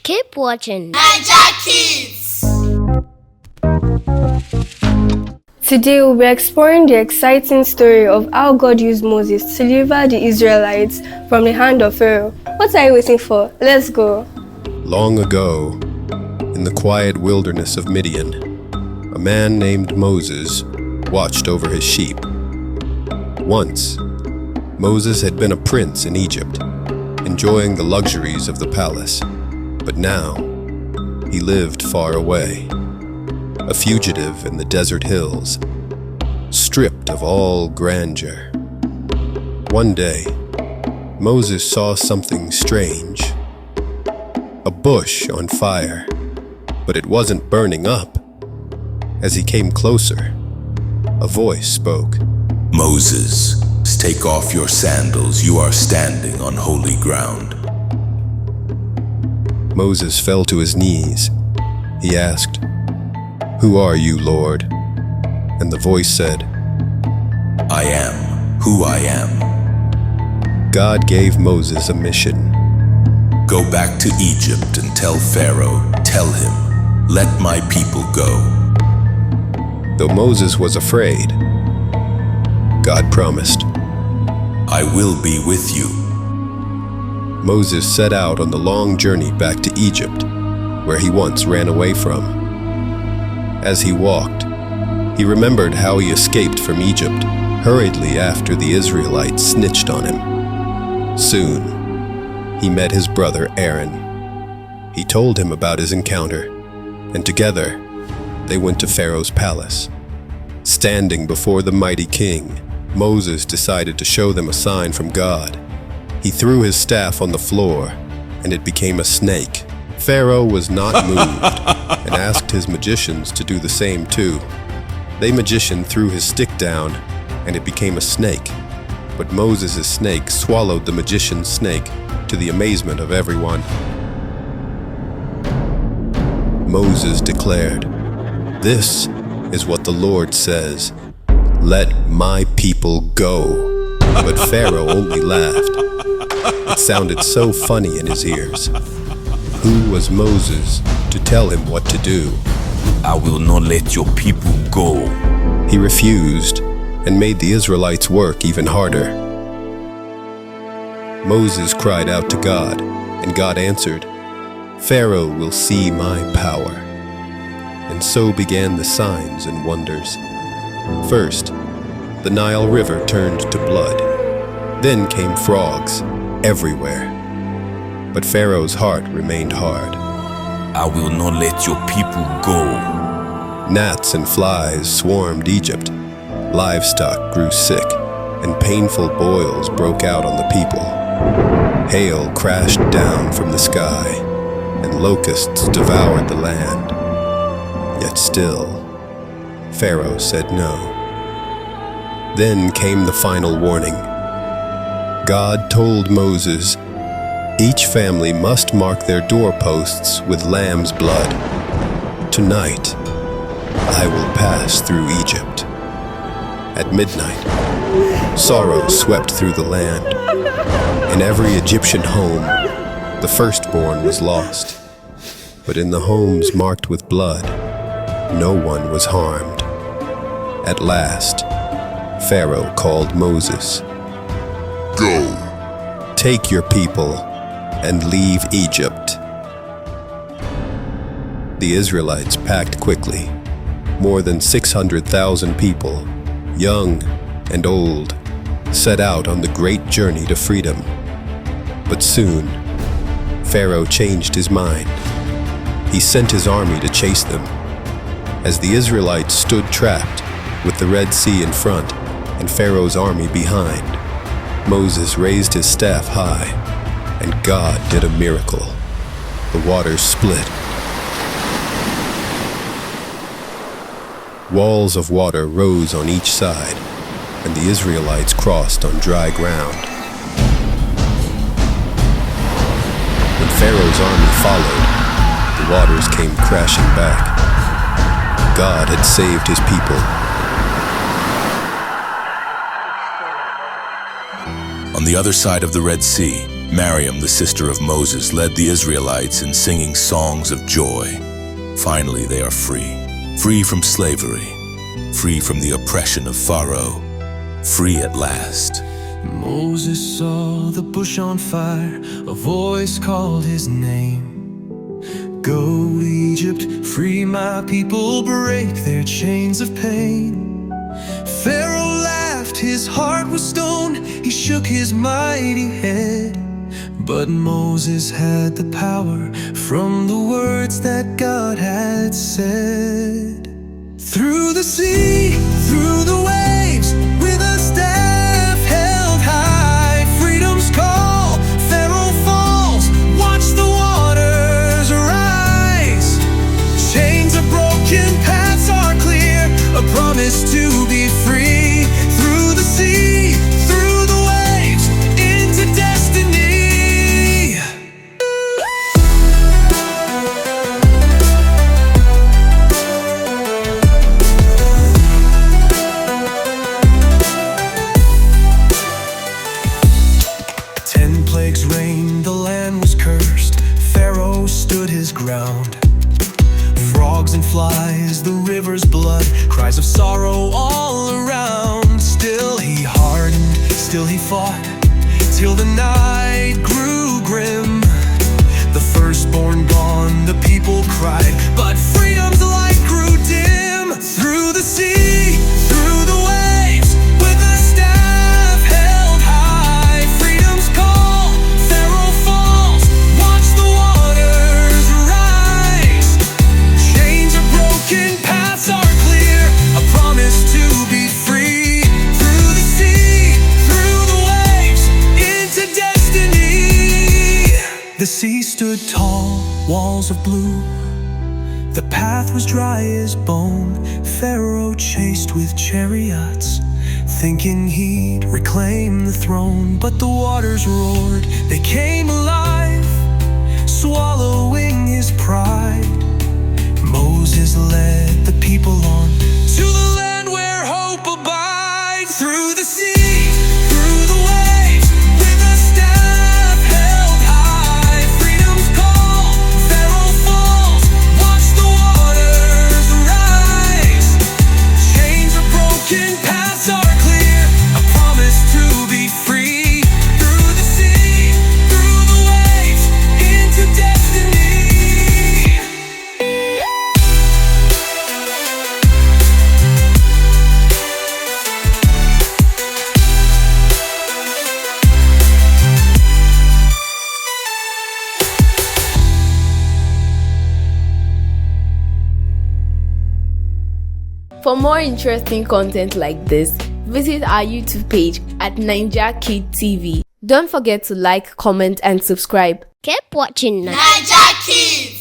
Keep watching NaijaKid. Today we'll be exploring the exciting story of how God used Moses to deliver the Israelites from the hand of Pharaoh. What are you waiting for? Let's go. Long ago, in the quiet wilderness of Midian, a man named Moses watched over his sheep. Once, Moses had been a prince in Egypt, enjoying the luxuries of the palace. But now, he lived far away, a fugitive in the desert hills, stripped of all grandeur. One day, Moses saw something strange. A bush on fire, but it wasn't burning up. As he came closer, a voice spoke. Moses, take off your sandals, you are standing on holy ground. Moses fell to his knees. He asked, "Who are you, Lord?" And the voice said, I am who I am. God gave Moses a mission. Go back to Egypt and tell Pharaoh, tell him, let my people go. Though Moses was afraid, God promised, I will be with you. Moses set out on the long journey back to Egypt, where he once ran away from. As he walked, he remembered how he escaped from Egypt hurriedly after the Israelites snitched on him. Soon, he met his brother Aaron. He told him about his encounter, and together, they went to Pharaoh's palace. Standing before the mighty king, Moses decided to show them a sign from God. He threw his staff on the floor, and it became a snake. Pharaoh was not moved, and asked his magicians to do the same too. The magician threw his stick down, and it became a snake. But Moses' snake swallowed the magician's snake, to the amazement of everyone. Moses declared, "This is what the Lord says, let my people go." But Pharaoh only laughed. It sounded so funny in his ears. Who was Moses to tell him what to do? I will not let your people go. He refused and made the Israelites work even harder. Moses cried out to God, and God answered, "Pharaoh will see my power." And so began the signs and wonders. First, the Nile River turned to blood. Then came frogs everywhere. But Pharaoh's heart remained hard. I will not let your people go. Gnats and flies swarmed Egypt. Livestock grew sick, and painful boils broke out on the people. Hail crashed down from the sky, and locusts devoured the land. Yet still, Pharaoh said no. Then came the final warning. God told Moses, each family must mark their doorposts with lamb's blood. Tonight, I will pass through Egypt. At midnight, sorrow swept through the land. In every Egyptian home, the firstborn was lost. But in the homes marked with blood, no one was harmed. At last, Pharaoh called Moses. Go. Take your people and leave Egypt. The Israelites packed quickly. More than 600,000 people, young and old, set out on the great journey to freedom. But soon, Pharaoh changed his mind. He sent his army to chase them. As the Israelites stood trapped, with the Red Sea in front and Pharaoh's army behind, Moses raised his staff high, and God did a miracle. The waters split. Walls of water rose on each side, and the Israelites crossed on dry ground. When Pharaoh's army followed, the waters came crashing back. God had saved his people. On the other side of the Red Sea, Miriam, the sister of Moses, led the Israelites in singing songs of joy. Finally, they are free. Free from slavery. Free from the oppression of Pharaoh. Free at last. Moses saw the bush on fire. A voice called his name. Go, Egypt, free my people, break their chains of pain. Pharaoh laughed, his heart was stone. He shook his mighty head. But Moses had the power from the words that God had said. Through the sea, through the waves, with a staff held high, freedom's call, Pharaoh falls, watch the waters rise. Chains are broken, paths are clear, a promise to be free. Through the sea, through the waves, into destiny. 10 plagues reigned, the land was cursed. Pharaoh stood his ground. Frogs and flies, the river's blood, cries of sorrow all around. Still he hardened, still he fought, till the night grew grim. The firstborn gone, the people cried, but freedom's light grew dim. Through the sea, through the waves, with a staff held high, freedom's call, Pharaoh falls, watch the waters rise. Chains are broken, paths are clear, a promise to be free. Through the sea, through the waves, into destiny. The sea stood tall, walls of blue. The path was dry as bone. Pharaoh chased with chariots, thinking he'd reclaim the throne. But the waters roared, they came alive, swallowing his pride. Moses led the people on to the land where hope abides. Through the sea, through the waves, with a staff held high, freedom's call, Pharaoh falls, watch the waters rise. Chains are broken, paths are clear, a promise to be free. Through the sea, through the waves, into destiny. For more interesting content like this, visit our YouTube page at NaijaKid TV. Don't forget to like, comment, and subscribe. Keep watching now. NaijaKid!